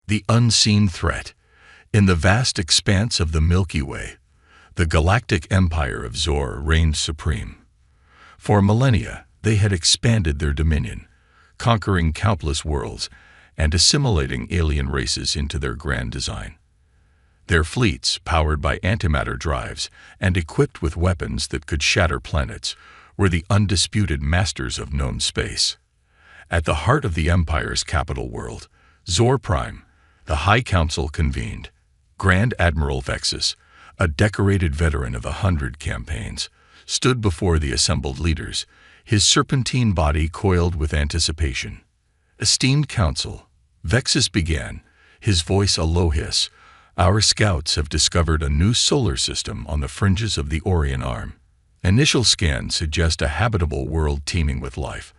The unseen threat. In the vast expanse of the Milky Way, the galactic empire of Zor reigned supreme. For millennia, they had expanded their dominion, conquering countless worlds and assimilating alien races into their grand design. Their fleets, powered by antimatter drives and equipped with weapons that could shatter planets, were the undisputed masters of known space. At the heart of the Empire's capital world, Zor Prime, the High Council convened. Grand Admiral Vexus, a decorated veteran of 100 campaigns, stood before the assembled leaders, his serpentine body coiled with anticipation. "Esteemed Council," Vexus began, his voice a low hiss, "our scouts have discovered a new solar system on the fringes of the Orion Arm. Initial scans suggest a habitable world teeming with life.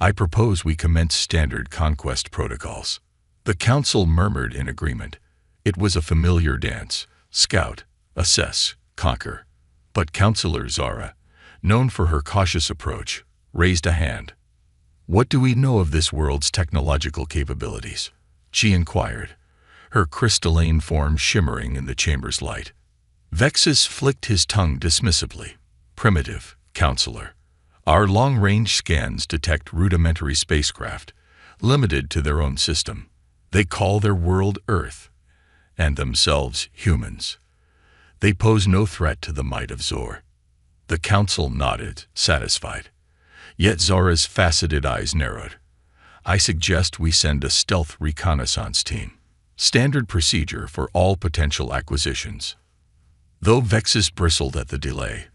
I propose we commence standard conquest protocols." The Council murmured in agreement. It was a familiar dance: scout, assess, conquer. But Councillor Zara, known for her cautious approach, raised a hand. "What do we know of this world's technological capabilities?" she inquired, her crystalline form shimmering in the chamber's light. Vexus flicked his tongue dismissively. "Primitive, Councillor. Our long-range scans detect rudimentary spacecraft, limited to their own system. They call their world Earth, and themselves humans. They pose no threat to the might of Zor." The Council nodded, satisfied. Yet Zara's faceted eyes narrowed. "I suggest we send a stealth reconnaissance team. Standard procedure for all potential acquisitions." Though Vexus bristled at the delay,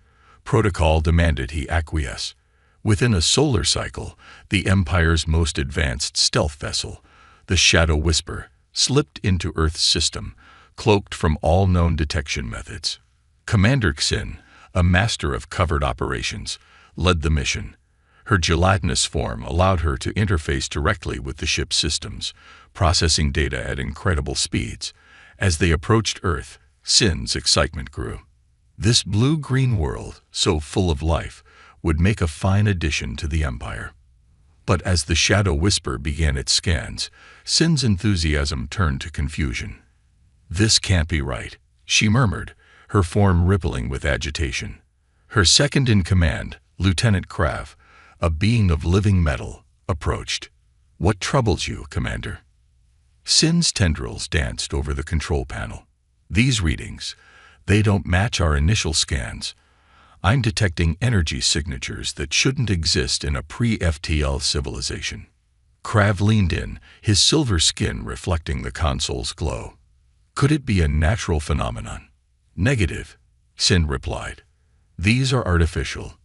protocol demanded he acquiesce. Within a solar cycle, the Empire's most advanced stealth vessel, the Shadow Whisper, slipped into Earth's system, cloaked from all known detection methods. Commander Xin, a master of covert operations, led the mission. Her gelatinous form allowed her to interface directly with the ship's systems, processing data at incredible speeds. As they approached Earth, Xin's excitement grew. This blue-green world, so full of life, would make a fine addition to the Empire. But as the Shadow Whisper began its scans, Xin's enthusiasm turned to confusion. "This can't be right," she murmured, her form rippling with agitation. Her second-in-command, Lieutenant Krav, a being of living metal, approached. "What troubles you, Commander?" Xin's tendrils danced over the control panel. "These readings, they don't match our initial scans. I'm detecting energy signatures that shouldn't exist in a pre-FTL civilization." Krav leaned in, his silver skin reflecting the console's glow. "Could it be a natural phenomenon?" "Negative," Xin replied. "These are artificial.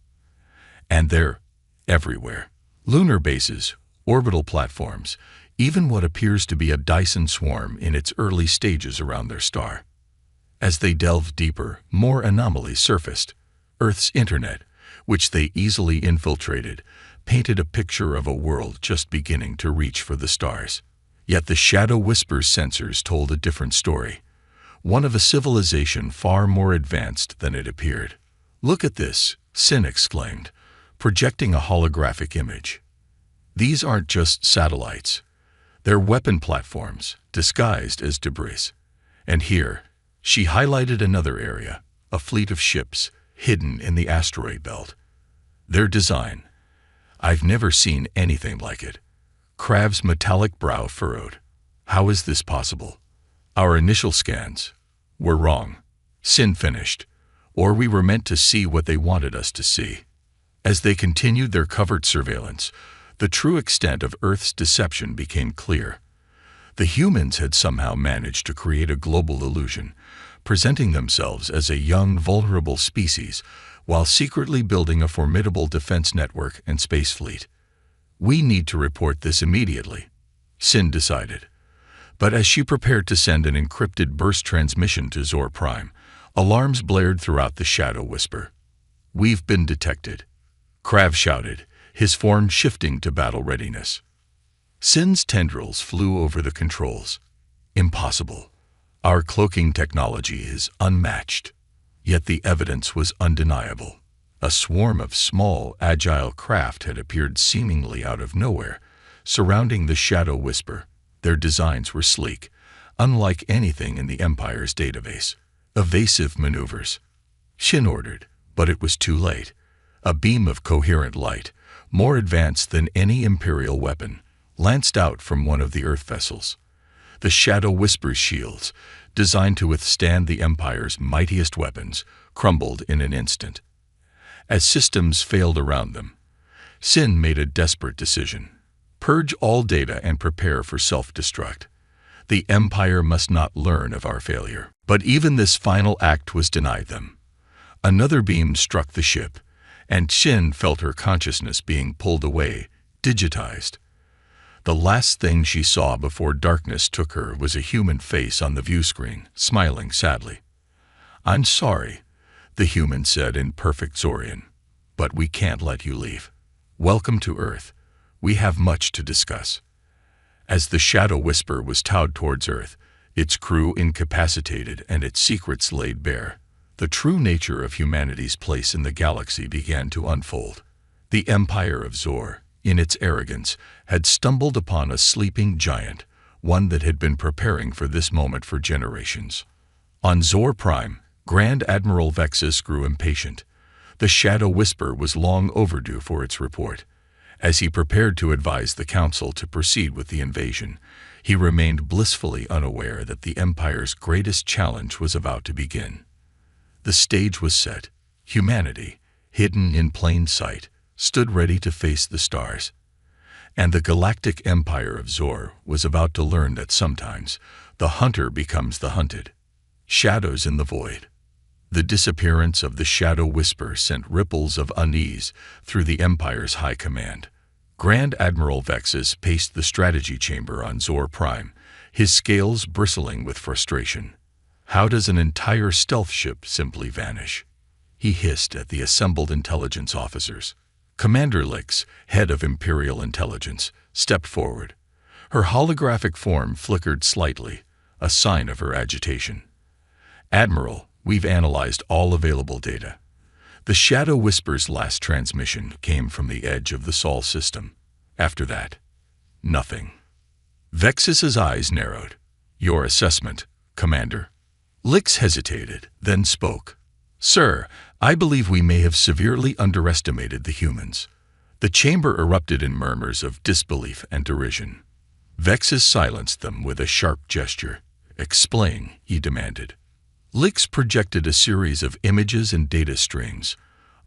And they're everywhere. Lunar bases, orbital platforms, even what appears to be a Dyson swarm in its early stages around their star." As they delved deeper, more anomalies surfaced. Earth's internet, which they easily infiltrated, painted a picture of a world just beginning to reach for the stars. Yet the Shadow Whisper's sensors told a different story, one of a civilization far more advanced than it appeared. "Look at this," Xin exclaimed, projecting a holographic image. "These aren't just satellites. They're weapon platforms, disguised as debris. And here," she highlighted another area, a fleet of ships, hidden in the asteroid belt. "Their design, I've never seen anything like it." Krav's metallic brow furrowed. "How is this possible? Our initial scans were wrong," Xin finished, "or we were meant to see what they wanted us to see." As they continued their covert surveillance, the true extent of Earth's deception became clear. The humans had somehow managed to create a global illusion, presenting themselves as a young, vulnerable species, while secretly building a formidable defense network and space fleet. "We need to report this immediately," Xin decided. But as she prepared to send an encrypted burst transmission to Zor Prime, alarms blared throughout the Shadow Whisper. "We've been detected," Krav shouted, his form shifting to battle readiness. Xin's tendrils flew over the controls. "Impossible. Our cloaking technology is unmatched." Yet the evidence was undeniable. A swarm of small, agile craft had appeared seemingly out of nowhere, surrounding the Shadow Whisper. Their designs were sleek, unlike anything in the Empire's database. Evasive maneuvers. Shin ordered, but it was too late. A beam of coherent light, more advanced than any Imperial weapon, lanced out from one of the Earth vessels. The Shadow Whisper's shields, designed to withstand the Empire's mightiest weapons, crumbled in an instant. As systems failed around them, Sin made a desperate decision. Purge all data and prepare for self-destruct. The Empire must not learn of our failure. But even this final act was denied them. Another beam struck the ship, and Shin felt her consciousness being pulled away, digitized. The last thing she saw before darkness took her was a human face on the view screen, smiling sadly. "I'm sorry," the human said in perfect Zorian, "but we can't let you leave. Welcome to Earth. We have much to discuss." As the Shadow Whisper was towed towards Earth, its crew incapacitated and its secrets laid bare, the true nature of humanity's place in the galaxy began to unfold. The Empire of Zor, in its arrogance, had stumbled upon a sleeping giant, one that had been preparing for this moment for generations. On Zor Prime, Grand Admiral Vexus grew impatient. The Shadow Whisper was long overdue for its report. As he prepared to advise the Council to proceed with the invasion, he remained blissfully unaware that the Empire's greatest challenge was about to begin. The stage was set. Humanity, hidden in plain sight, stood ready to face the stars. And the Galactic Empire of Zor was about to learn that sometimes the hunter becomes the hunted. Shadows in the void. The disappearance of the Shadow Whisper sent ripples of unease through the Empire's high command. Grand Admiral Vexus paced the strategy chamber on Zor Prime, his scales bristling with frustration. How does an entire stealth ship simply vanish? He hissed at the assembled intelligence officers. Commander Lix, head of Imperial Intelligence, stepped forward. Her holographic form flickered slightly, a sign of her agitation. "Admiral, we've analyzed all available data. The Shadow Whisper's last transmission came from the edge of the Sol system. After that, nothing." Vexus's eyes narrowed. "Your assessment, Commander?" Lix hesitated, then spoke. "Sir, I believe we may have severely underestimated the humans." The chamber erupted in murmurs of disbelief and derision. Vexus silenced them with a sharp gesture. "Explain," he demanded. Lix projected a series of images and data streams.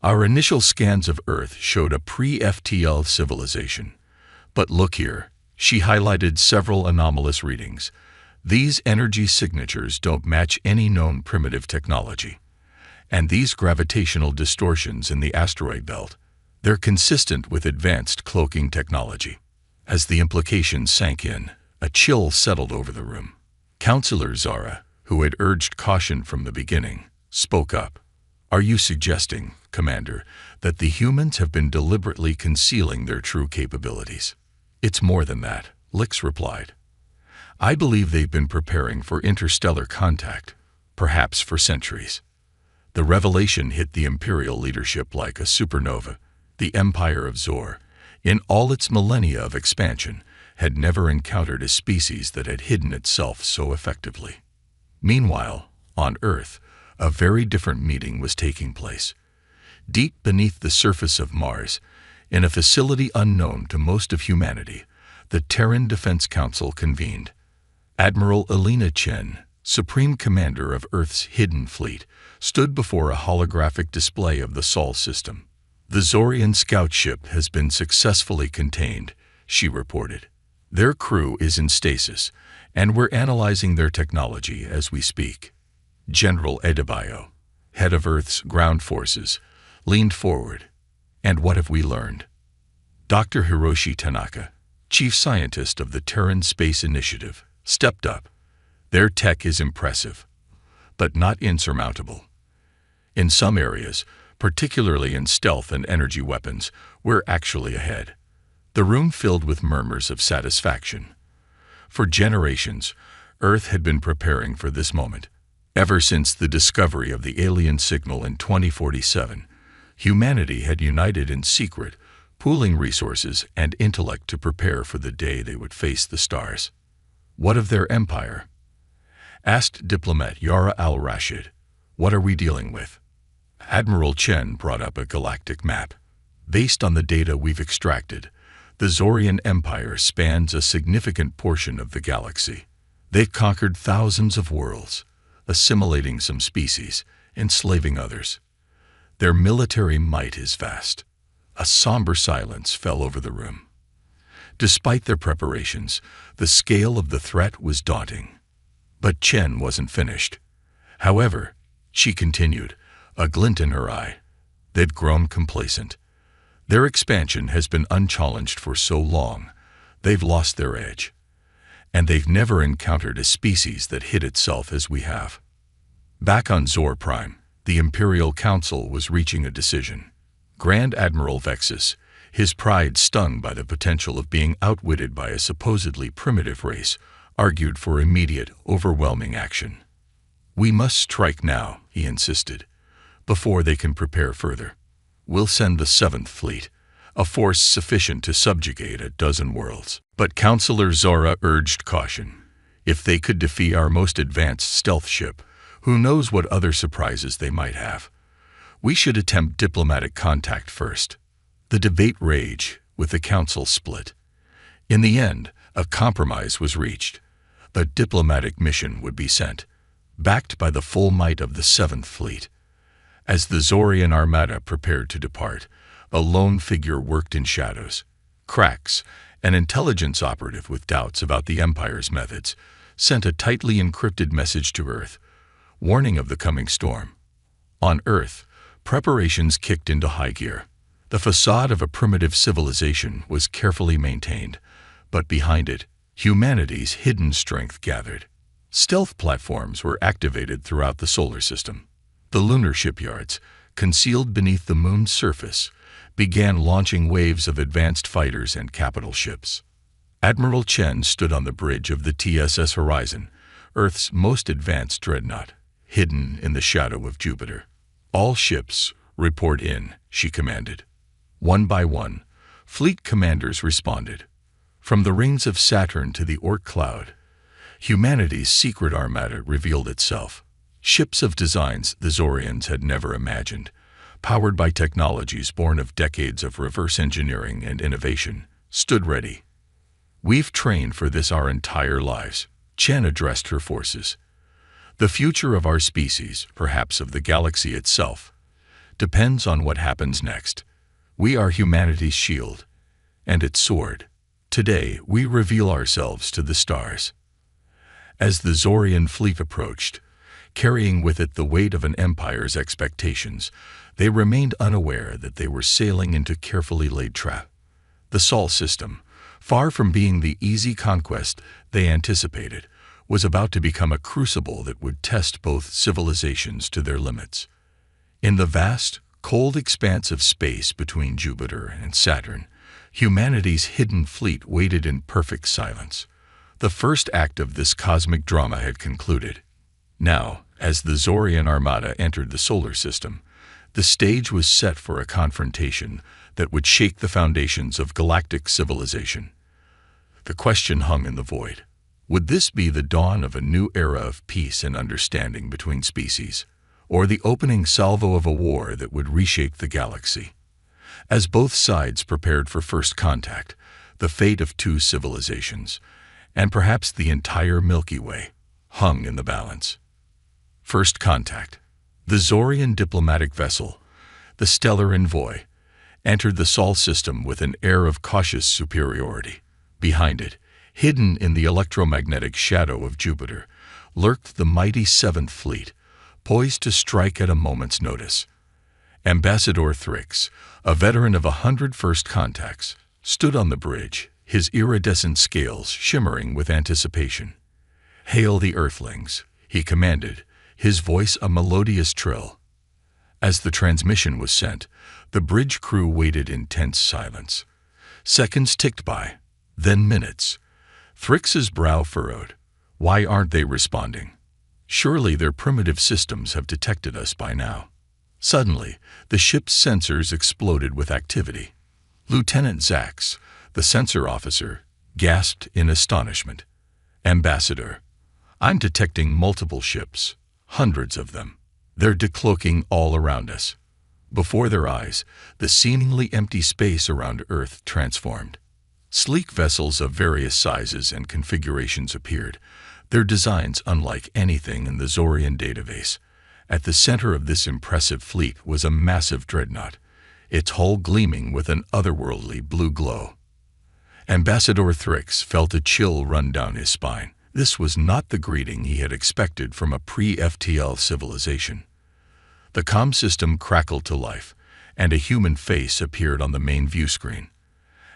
"Our initial scans of Earth showed a pre-FTL civilization. But look here," she highlighted several anomalous readings. "These energy signatures don't match any known primitive technology. And these gravitational distortions in the asteroid belt, they're consistent with advanced cloaking technology." As the implications sank in, a chill settled over the room. Counselor Zara, who had urged caution from the beginning, spoke up. "Are you suggesting, Commander, that the humans have been deliberately concealing their true capabilities?" "It's more than that," Lix replied. "I believe they've been preparing for interstellar contact, perhaps for centuries." The revelation hit the Imperial leadership like a supernova. The Empire of Zor, in all its millennia of expansion, had never encountered a species that had hidden itself so effectively. Meanwhile, on Earth, a very different meeting was taking place. Deep beneath the surface of Mars, in a facility unknown to most of humanity, the Terran Defense Council convened. Admiral Elena Chen, Supreme Commander of Earth's hidden fleet, stood before a holographic display of the Sol system. "The Zorian scout ship has been successfully contained," she reported. "Their crew is in stasis, and we're analyzing their technology as we speak." General Adebayo, head of Earth's ground forces, leaned forward. "And what have we learned?" Dr. Hiroshi Tanaka, chief scientist of the Terran Space Initiative, stepped up. "Their tech is impressive, but not insurmountable. In some areas, particularly in stealth and energy weapons, we're actually ahead." The room filled with murmurs of satisfaction. For generations, Earth had been preparing for this moment. Ever since the discovery of the alien signal in 2047, humanity had united in secret, pooling resources and intellect to prepare for the day they would face the stars. What of their empire? Asked diplomat Yara al-Rashid, "What are we dealing with?" Admiral Chen brought up a galactic map. "Based on the data we've extracted, the Zorian Empire spans a significant portion of the galaxy. They've conquered thousands of worlds, assimilating some species, enslaving others. Their military might is vast." A somber silence fell over the room. Despite their preparations, the scale of the threat was daunting. But Chen wasn't finished. However, she continued, a glint in her eye. They'd grown complacent. Their expansion has been unchallenged for so long, they've lost their edge. And they've never encountered a species that hid itself as we have. Back on Zor Prime, the Imperial Council was reaching a decision. Grand Admiral Vexus, his pride stung by the potential of being outwitted by a supposedly primitive race, argued for immediate, overwhelming action. "We must strike now," he insisted, "before they can prepare further. We'll send the 7th Fleet, a force sufficient to subjugate a dozen worlds." But Counselor Zora urged caution. If they could defeat our most advanced stealth ship, who knows what other surprises they might have? We should attempt diplomatic contact first. The debate raged, with the council split. In the end, a compromise was reached. A diplomatic mission would be sent, backed by the full might of the 7th Fleet. As the Zorian Armada prepared to depart, a lone figure worked in shadows. Krax, an intelligence operative with doubts about the Empire's methods, sent a tightly encrypted message to Earth, warning of the coming storm. On Earth, preparations kicked into high gear. The facade of a primitive civilization was carefully maintained, but behind it, humanity's hidden strength gathered. Stealth platforms were activated throughout the solar system. The lunar shipyards, concealed beneath the moon's surface, began launching waves of advanced fighters and capital ships. Admiral Chen stood on the bridge of the TSS Horizon, Earth's most advanced dreadnought, hidden in the shadow of Jupiter. "All ships, report in," she commanded. One by one, fleet commanders responded. From the rings of Saturn to the Orc cloud, humanity's secret armada revealed itself. Ships of designs the Zorians had never imagined, powered by technologies born of decades of reverse engineering and innovation, stood ready. "We've trained for this our entire lives," Chen addressed her forces. "The future of our species, perhaps of the galaxy itself, depends on what happens next. We are humanity's shield, and its sword. Today we reveal ourselves to the stars." As the Zorian fleet approached, carrying with it the weight of an empire's expectations, they remained unaware that they were sailing into carefully laid trap. The Sol system, far from being the easy conquest they anticipated, was about to become a crucible that would test both civilizations to their limits. In the vast, cold expanse of space between Jupiter and Saturn, humanity's hidden fleet waited in perfect silence. The first act of this cosmic drama had concluded. Now, as the Zorian Armada entered the solar system, the stage was set for a confrontation that would shake the foundations of galactic civilization. The question hung in the void. Would this be the dawn of a new era of peace and understanding between species, or the opening salvo of a war that would reshape the galaxy? As both sides prepared for first contact, the fate of two civilizations, and perhaps the entire Milky Way, hung in the balance. First contact. The Zorian diplomatic vessel, the Stellar Envoy, entered the Sol system with an air of cautious superiority. Behind it, hidden in the electromagnetic shadow of Jupiter, lurked the mighty 7th Fleet, poised to strike at a moment's notice. Ambassador Thrix, a veteran of 100 first contacts, stood on the bridge, his iridescent scales shimmering with anticipation. "Hail the Earthlings," he commanded, his voice a melodious trill. As the transmission was sent, the bridge crew waited in tense silence. Seconds ticked by, then minutes. Thrix's brow furrowed. Why aren't they responding? Surely their primitive systems have detected us by now. Suddenly, the ship's sensors exploded with activity. Lieutenant Zax, the sensor officer, gasped in astonishment. "Ambassador, I'm detecting multiple ships, hundreds of them. They're decloaking all around us. Before their eyes, the seemingly empty space around Earth transformed. Sleek vessels of various sizes and configurations appeared, their designs unlike anything in the Zorian database. At the center of this impressive fleet was a massive dreadnought, its hull gleaming with an otherworldly blue glow. Ambassador Thrix felt a chill run down his spine. This was not the greeting he had expected from a pre-FTL civilization. The comm system crackled to life, and a human face appeared on the main view screen.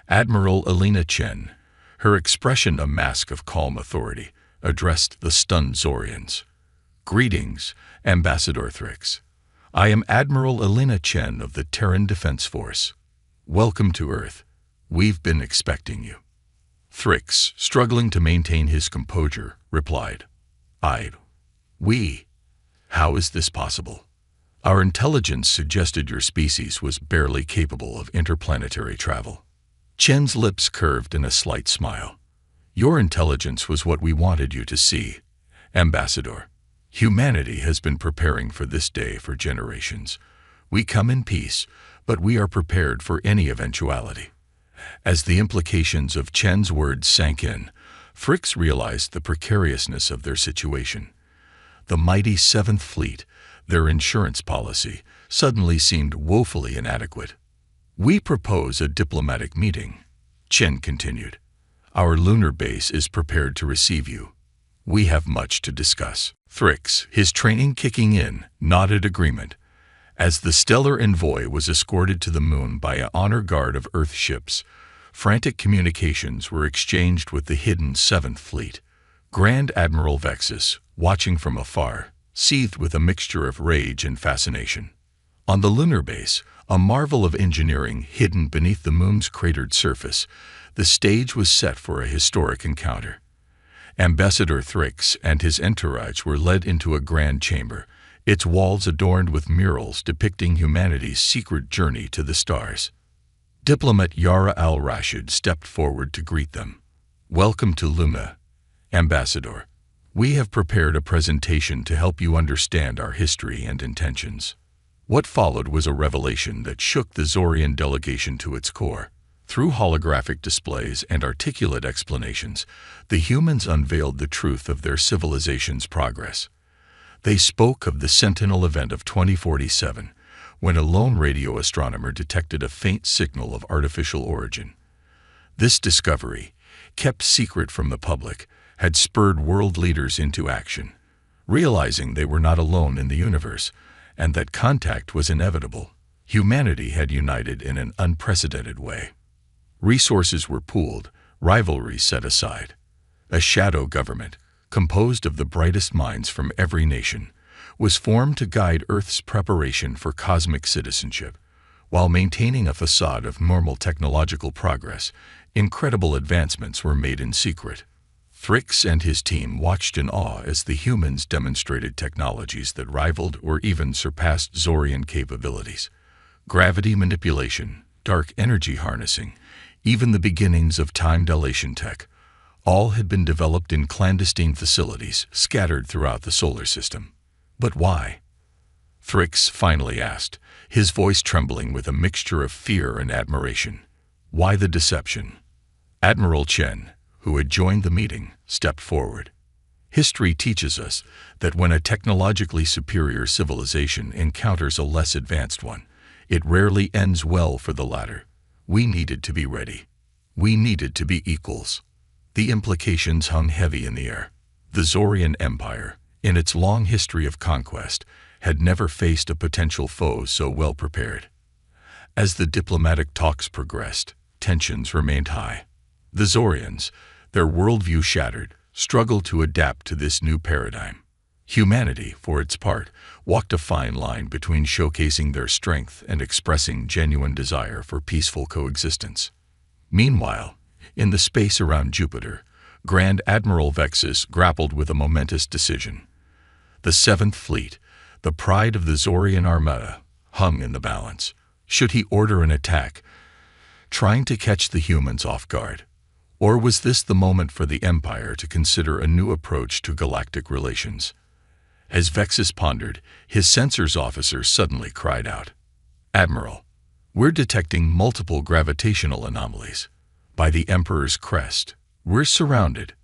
Admiral Alina Chen, her expression a mask of calm authority, addressed the stunned Zorians. "Greetings, Ambassador Thrix. I am Admiral Alina Chen of the Terran Defense Force. Welcome to Earth. We've been expecting you." Thrix, struggling to maintain his composure, replied, We? How is this possible? Our intelligence suggested your species was barely capable of interplanetary travel." Chen's lips curved in a slight smile. "Your intelligence was what we wanted you to see, Ambassador. Humanity has been preparing for this day for generations. We come in peace, but we are prepared for any eventuality." As the implications of Chen's words sank in, Thrix realized the precariousness of their situation. The mighty Seventh Fleet, their insurance policy, suddenly seemed woefully inadequate. "We propose a diplomatic meeting," Chen continued. "Our lunar base is prepared to receive you. We have much to discuss." Thrix, his training kicking in, nodded agreement. As the stellar envoy was escorted to the moon by an honor guard of Earth ships, frantic communications were exchanged with the hidden Seventh Fleet. Grand Admiral Vexus, watching from afar, seethed with a mixture of rage and fascination. On the lunar base, a marvel of engineering hidden beneath the moon's cratered surface, the stage was set for a historic encounter. Ambassador Thrix and his entourage were led into a grand chamber, its walls adorned with murals depicting humanity's secret journey to the stars. Diplomat Yara al-Rashid stepped forward to greet them. "Welcome to Luna, Ambassador. We have prepared a presentation to help you understand our history and intentions." What followed was a revelation that shook the Zorian delegation to its core. Through holographic displays and articulate explanations, the humans unveiled the truth of their civilization's progress. They spoke of the Sentinel event of 2047, when a lone radio astronomer detected a faint signal of artificial origin. This discovery, kept secret from the public, had spurred world leaders into action, realizing they were not alone in the universe, and that contact was inevitable. Humanity had united in an unprecedented way. Resources were pooled, rivalries set aside. A shadow government, composed of the brightest minds from every nation, was formed to guide Earth's preparation for cosmic citizenship. While maintaining a facade of normal technological progress, incredible advancements were made in secret. Thrix and his team watched in awe as the humans demonstrated technologies that rivaled or even surpassed Zorian capabilities. Gravity manipulation, dark energy harnessing, even the beginnings of time dilation tech, all had been developed in clandestine facilities scattered throughout the solar system. But why? Thrix finally asked, his voice trembling with a mixture of fear and admiration. Why the deception? Admiral Chen, who had joined the meeting, stepped forward. History teaches us that when a technologically superior civilization encounters a less advanced one, it rarely ends well for the latter. We needed to be ready. We needed to be equals. The implications hung heavy in the air. The Zorian Empire, in its long history of conquest, had never faced a potential foe so well prepared. As the diplomatic talks progressed, tensions remained high. The Zorians, their worldview shattered, struggled to adapt to this new paradigm. Humanity, for its part, walked a fine line between showcasing their strength and expressing genuine desire for peaceful coexistence. Meanwhile, in the space around Jupiter, Grand Admiral Vexus grappled with a momentous decision. The Seventh Fleet, the pride of the Zorian Armada, hung in the balance. Should he order an attack, trying to catch the humans off guard, Or was this the moment for the Empire to consider a new approach to galactic relations? As Vexus pondered, his sensors officer suddenly cried out, "Admiral, we're detecting multiple gravitational anomalies. By the Emperor's crest, we're surrounded."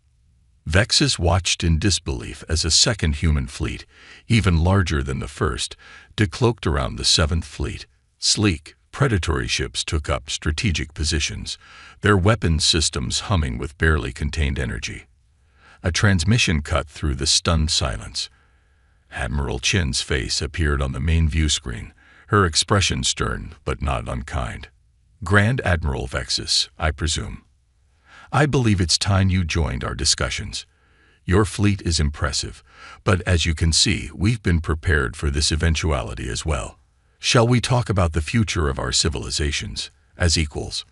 Vexus watched in disbelief as a second human fleet, even larger than the first, decloaked around the Seventh Fleet. Sleek, predatory ships took up strategic positions, their weapons systems humming with barely contained energy. A transmission cut through the stunned silence. Admiral Chen's face appeared on the main view screen, her expression stern but not unkind. "Grand Admiral Vexus, I presume. I believe it's time you joined our discussions. Your fleet is impressive, but as you can see, we've been prepared for this eventuality as well. Shall we talk about the future of our civilizations, as equals?"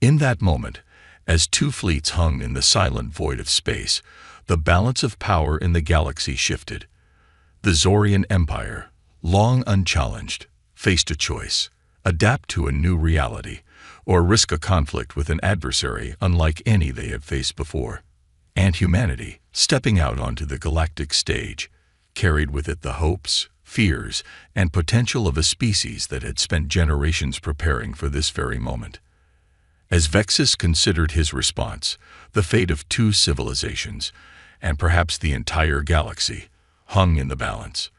In that moment, as two fleets hung in the silent void of space, the balance of power in the galaxy shifted. The Zorian Empire, long unchallenged, faced a choice: adapt to a new reality, or risk a conflict with an adversary unlike any they had faced before. And humanity, stepping out onto the galactic stage, carried with it the hopes, fears, and potential of a species that had spent generations preparing for this very moment. As Vexus considered his response, the fate of two civilizations, and perhaps the entire galaxy, hung in the balance.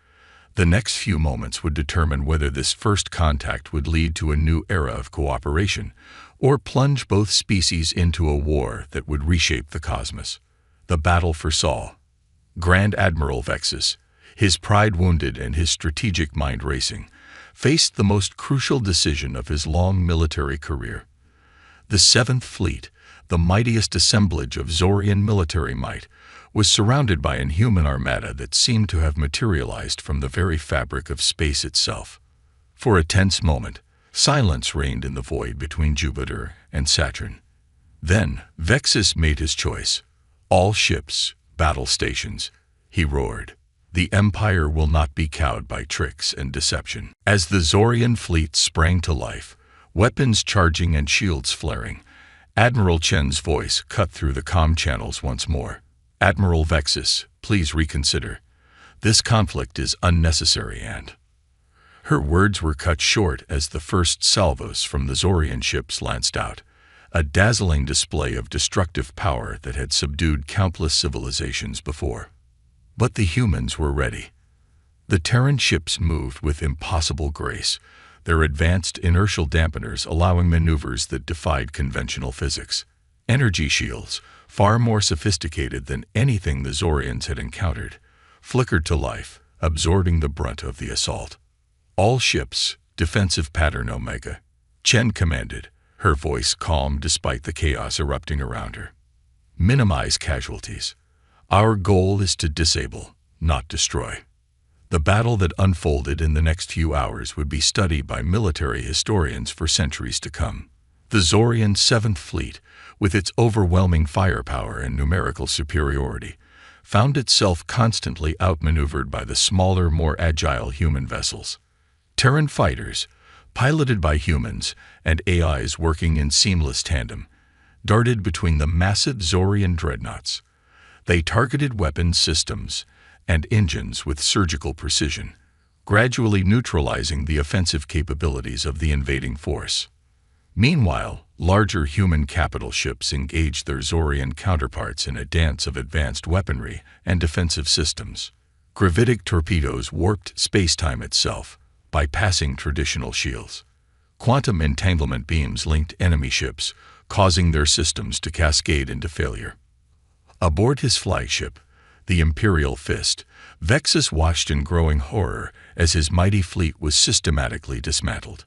The next few moments would determine whether this first contact would lead to a new era of cooperation, or plunge both species into a war that would reshape the cosmos. The battle for Sol. Grand Admiral Vexus, his pride wounded and his strategic mind racing, faced the most crucial decision of his long military career. The Seventh Fleet, the mightiest assemblage of Zorian military might, was surrounded by an human armada that seemed to have materialized from the very fabric of space itself. For a tense moment, silence reigned in the void between Jupiter and Saturn. Then Vexus made his choice. "All ships, battle stations," he roared. "The Empire will not be cowed by tricks and deception." As the Zorian fleet sprang to life, weapons charging and shields flaring, Admiral Chen's voice cut through the comm channels once more. "Admiral Vexus, please reconsider. This conflict is unnecessary and—" Her words were cut short as the first salvos from the Zorian ships lanced out, a dazzling display of destructive power that had subdued countless civilizations before. But the humans were ready. The Terran ships moved with impossible grace, their advanced inertial dampeners allowing maneuvers that defied conventional physics. Energy shields, far more sophisticated than anything the Zorians had encountered, flickered to life, absorbing the brunt of the assault. "All ships, defensive pattern Omega," Chen commanded, her voice calm despite the chaos erupting around her. "Minimize casualties. Our goal is to disable, not destroy." The battle that unfolded in the next few hours would be studied by military historians for centuries to come. The Zorian Seventh Fleet, with its overwhelming firepower and numerical superiority, found itself constantly outmaneuvered by the smaller, more agile human vessels. Terran fighters, piloted by humans and AIs working in seamless tandem, darted between the massive Zorian dreadnoughts. They targeted weapons systems and engines with surgical precision, gradually neutralizing the offensive capabilities of the invading force. Meanwhile, larger human capital ships engaged their Zorian counterparts in a dance of advanced weaponry and defensive systems. Gravitic torpedoes warped space-time itself, bypassing traditional shields. Quantum entanglement beams linked enemy ships, causing their systems to cascade into failure. Aboard his flagship, the Imperial Fist, Vexus watched in growing horror as his mighty fleet was systematically dismantled.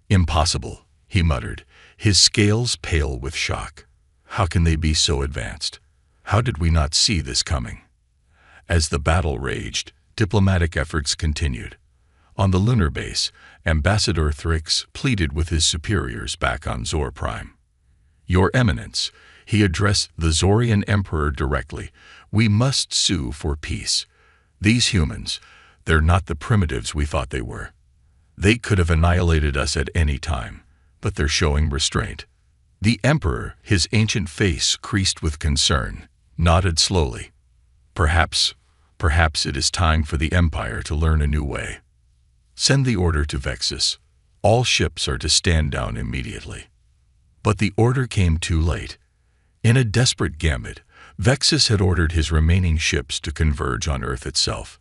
"Impossible," he muttered, his scales pale with shock. "How can they be so advanced? How did we not see this coming?" As the battle raged, diplomatic efforts continued. On the lunar base, Ambassador Thrix pleaded with his superiors back on Zor Prime. "Your Eminence," he addressed the Zorian Emperor directly, "we must sue for peace. These humans, they're not the primitives we thought they were. They could have annihilated us at any time, but they're showing restraint. The Emperor, his ancient face creased with concern, nodded slowly. Perhaps it is time for the Empire to learn a new way. Send the order to Vexus. All ships are to stand down immediately. But the order came too late. In a desperate gambit, Vexus had ordered his remaining ships to converge on Earth itself.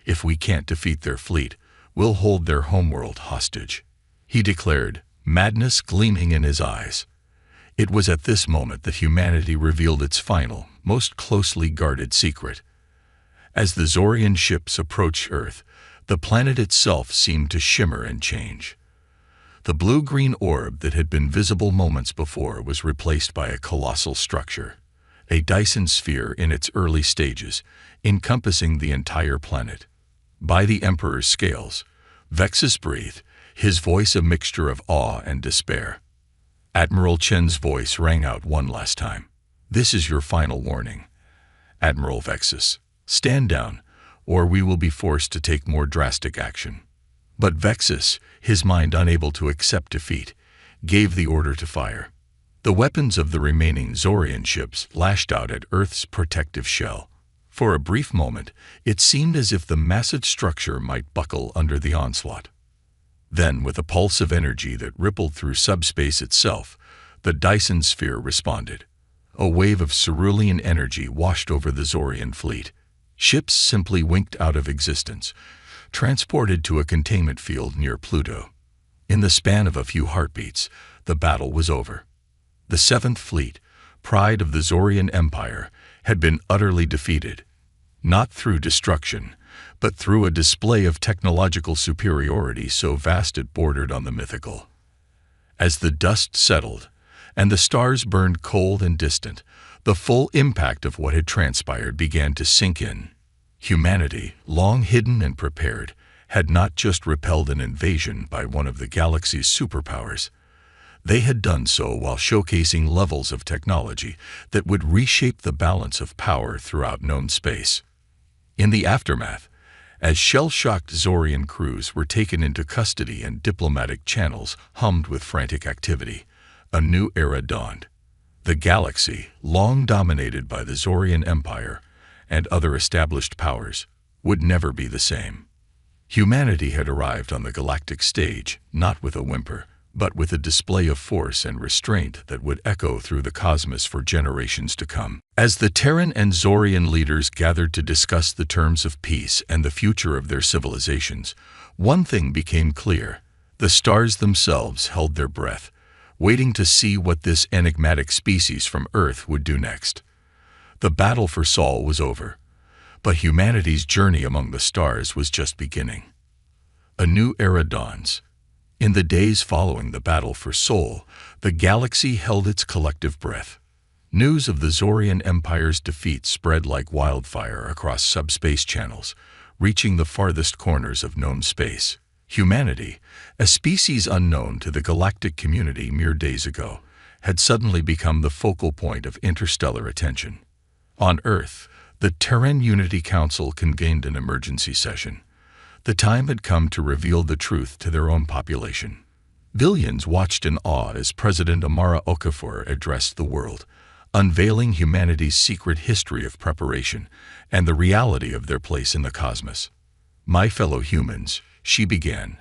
If we can't defeat their fleet, we'll hold their homeworld hostage, he declared, madness gleaming in his eyes. It was at this moment that humanity revealed its final, most closely guarded secret. As the Zorian ships approached Earth, the planet itself seemed to shimmer and change. The blue-green orb that had been visible moments before was replaced by a colossal structure, a Dyson sphere in its early stages, encompassing the entire planet. By the Emperor's scales, Vexus breathed, his voice a mixture of awe and despair. Admiral Chen's voice rang out one last time. This is your final warning. Admiral Vexus, stand down, or we will be forced to take more drastic action. But Vexus, his mind unable to accept defeat, gave the order to fire. The weapons of the remaining Zorian ships lashed out at Earth's protective shell. For a brief moment, it seemed as if the massive structure might buckle under the onslaught. Then, with a pulse of energy that rippled through subspace itself, the Dyson sphere responded. A wave of cerulean energy washed over the Zorian fleet. Ships simply winked out of existence, transported to a containment field near Pluto. In the span of a few heartbeats, the battle was over. The Seventh Fleet, pride of the Zorian Empire, had been utterly defeated, not through destruction, but through a display of technological superiority so vast it bordered on the mythical. As the dust settled, and the stars burned cold and distant, the full impact of what had transpired began to sink in. Humanity, long hidden and prepared, had not just repelled an invasion by one of the galaxy's superpowers. They had done so while showcasing levels of technology that would reshape the balance of power throughout known space. In the aftermath, as shell-shocked Zorian crews were taken into custody and diplomatic channels hummed with frantic activity, a new era dawned. The galaxy, long dominated by the Zorian Empire and other established powers, would never be the same. Humanity had arrived on the galactic stage, not with a whimper, but with a display of force and restraint that would echo through the cosmos for generations to come. As the Terran and Zorian leaders gathered to discuss the terms of peace and the future of their civilizations, one thing became clear. The stars themselves held their breath, waiting to see what this enigmatic species from Earth would do next. The battle for Sol was over, but humanity's journey among the stars was just beginning. A new era dawns. In the days following the battle for Sol, the galaxy held its collective breath. News of the Zorian Empire's defeat spread like wildfire across subspace channels, reaching the farthest corners of known space. Humanity, a species unknown to the galactic community mere days ago, had suddenly become the focal point of interstellar attention. On Earth, the Terran Unity Council convened an emergency session. The time had come to reveal the truth to their own population. Billions watched in awe as President Amara Okafor addressed the world, unveiling humanity's secret history of preparation and the reality of their place in the cosmos. My fellow humans, she began,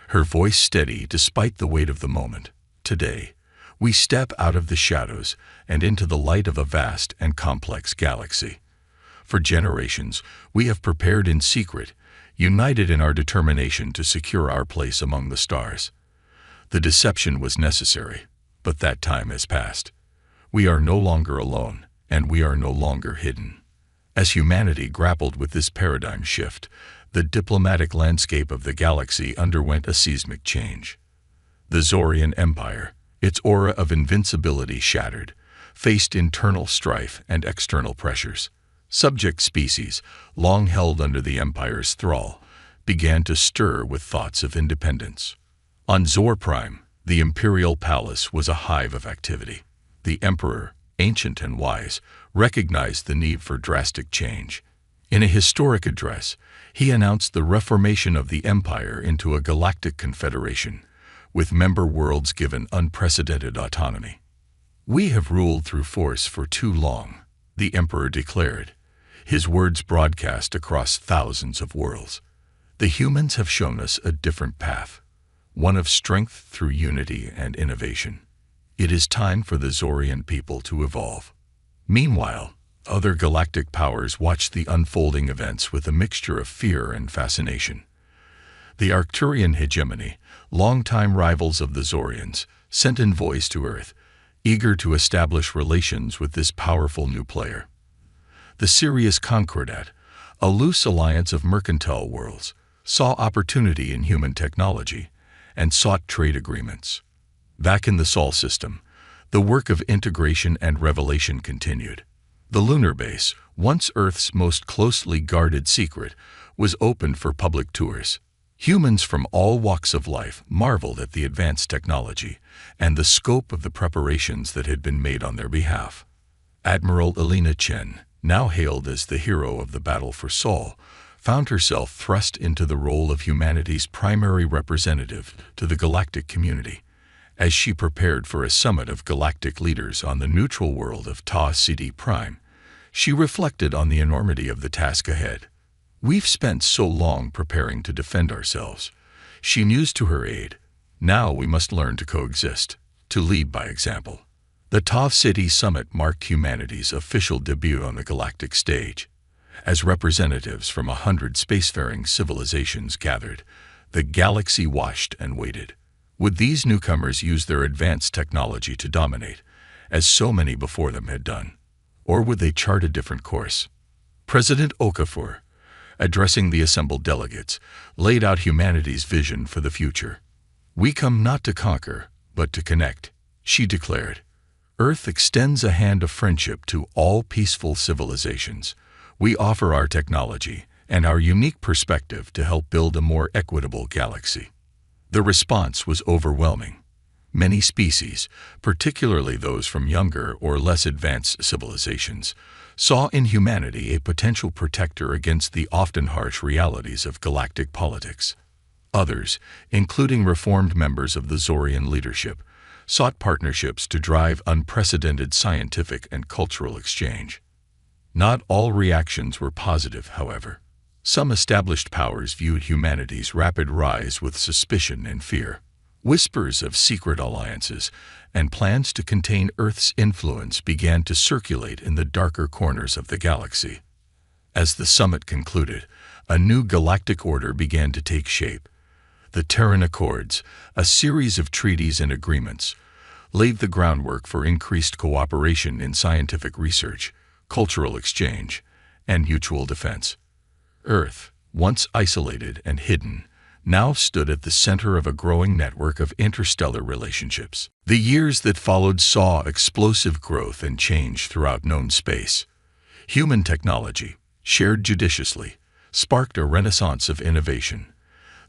her voice steady despite the weight of the moment. Today, we step out of the shadows and into the light of a vast and complex galaxy. For generations, we have prepared in secret, united in our determination to secure our place among the stars. The deception was necessary, but that time has passed. We are no longer alone, and we are no longer hidden. As humanity grappled with this paradigm shift, the diplomatic landscape of the galaxy underwent a seismic change. The Zorian Empire, its aura of invincibility shattered, faced internal strife and external pressures. Subject species, long held under the Empire's thrall, began to stir with thoughts of independence. On Zor Prime, the imperial palace was a hive of activity. The Emperor, ancient and wise, recognized the need for drastic change. In a historic address, he announced the reformation of the Empire into a galactic confederation, with member worlds given unprecedented autonomy. "We have ruled through force for too long," the Emperor declared, his words broadcast across thousands of worlds. "The humans have shown us a different path, one of strength through unity and innovation. It is time for the Zorian people to evolve." Meanwhile, other galactic powers watched the unfolding events with a mixture of fear and fascination. The Arcturian hegemony, longtime rivals of the Zorians, sent envoys to Earth, eager to establish relations with this powerful new player. The Sirius Concordat, a loose alliance of mercantile worlds, saw opportunity in human technology and sought trade agreements. Back in the Sol system, the work of integration and revelation continued. The lunar base, once Earth's most closely guarded secret, was opened for public tours. Humans from all walks of life marveled at the advanced technology and the scope of the preparations that had been made on their behalf. Admiral Elena Chen, now hailed as the hero of the battle for Sol, found herself thrust into the role of humanity's primary representative to the galactic community. As she prepared for a summit of galactic leaders on the neutral world of Ta Ceti Prime, she reflected on the enormity of the task ahead. "We've spent so long preparing to defend ourselves," she mused to her aide. "Now we must learn to coexist, to lead by example." The Ta Ceti Summit marked humanity's official debut on the galactic stage. As representatives from 100 spacefaring civilizations gathered, the galaxy watched and waited. Would these newcomers use their advanced technology to dominate, as so many before them had done? Or would they chart a different course? President Okafor, addressing the assembled delegates, laid out humanity's vision for the future. "We come not to conquer, but to connect," she declared. "Earth extends a hand of friendship to all peaceful civilizations. We offer our technology and our unique perspective to help build a more equitable galaxy." The response was overwhelming. Many species, particularly those from younger or less advanced civilizations, saw in humanity a potential protector against the often harsh realities of galactic politics. Others, including reformed members of the Zorian leadership, sought partnerships to drive unprecedented scientific and cultural exchange. Not all reactions were positive, however. Some established powers viewed humanity's rapid rise with suspicion and fear. Whispers of secret alliances and plans to contain Earth's influence began to circulate in the darker corners of the galaxy. As the summit concluded, a new galactic order began to take shape. The Terran Accords, a series of treaties and agreements, laid the groundwork for increased cooperation in scientific research, cultural exchange, and mutual defense. Earth, once isolated and hidden, now stood at the center of a growing network of interstellar relationships. The years that followed saw explosive growth and change throughout known space. Human technology, shared judiciously, sparked a renaissance of innovation.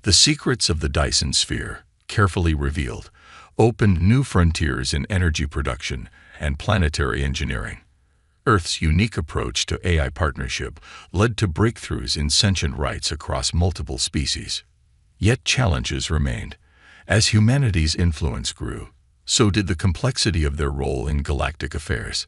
The secrets of the Dyson sphere, carefully revealed, opened new frontiers in energy production and planetary engineering. Earth's unique approach to AI partnership led to breakthroughs in sentient rights across multiple species. Yet challenges remained. As humanity's influence grew, so did the complexity of their role in galactic affairs.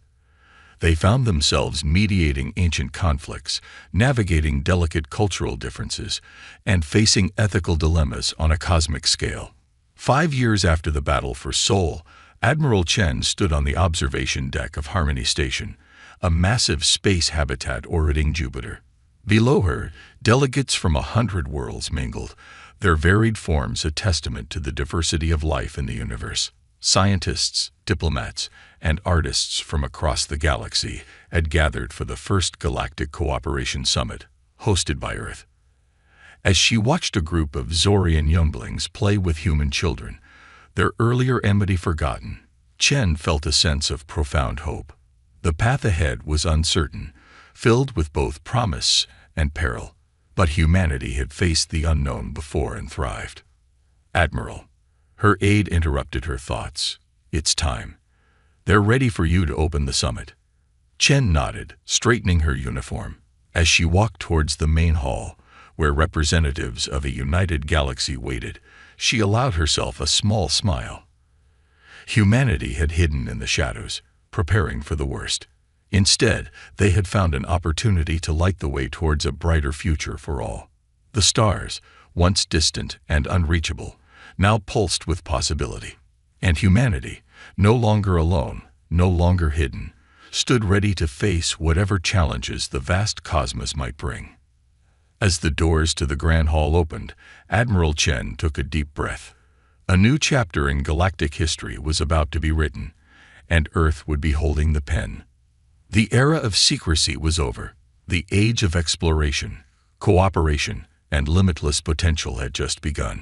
They found themselves mediating ancient conflicts, navigating delicate cultural differences, and facing ethical dilemmas on a cosmic scale. 5 years after the battle for Sol, Admiral Chen stood on the observation deck of Harmony Station, a massive space habitat orbiting Jupiter. Below her, delegates from 100 worlds mingled, their varied forms a testament to the diversity of life in the universe. Scientists, diplomats, and artists from across the galaxy had gathered for the first Galactic Cooperation Summit, hosted by Earth. As she watched a group of Zorian younglings play with human children, their earlier enmity forgotten, Chen felt a sense of profound hope. The path ahead was uncertain, filled with both promise and peril, but humanity had faced the unknown before and thrived. "Admiral," her aide interrupted her thoughts. "It's time. They're ready for you to open the summit." Chen nodded, straightening her uniform. As she walked towards the main hall, where representatives of a united galaxy waited, she allowed herself a small smile. Humanity had hidden in the shadows, preparing for the worst. Instead, they had found an opportunity to light the way towards a brighter future for all. The stars, once distant and unreachable, now pulsed with possibility. And humanity, no longer alone, no longer hidden, stood ready to face whatever challenges the vast cosmos might bring. As the doors to the Grand Hall opened, Admiral Chen took a deep breath. A new chapter in galactic history was about to be written, and Earth would be holding the pen. The era of secrecy was over. The age of exploration, cooperation, and limitless potential had just begun.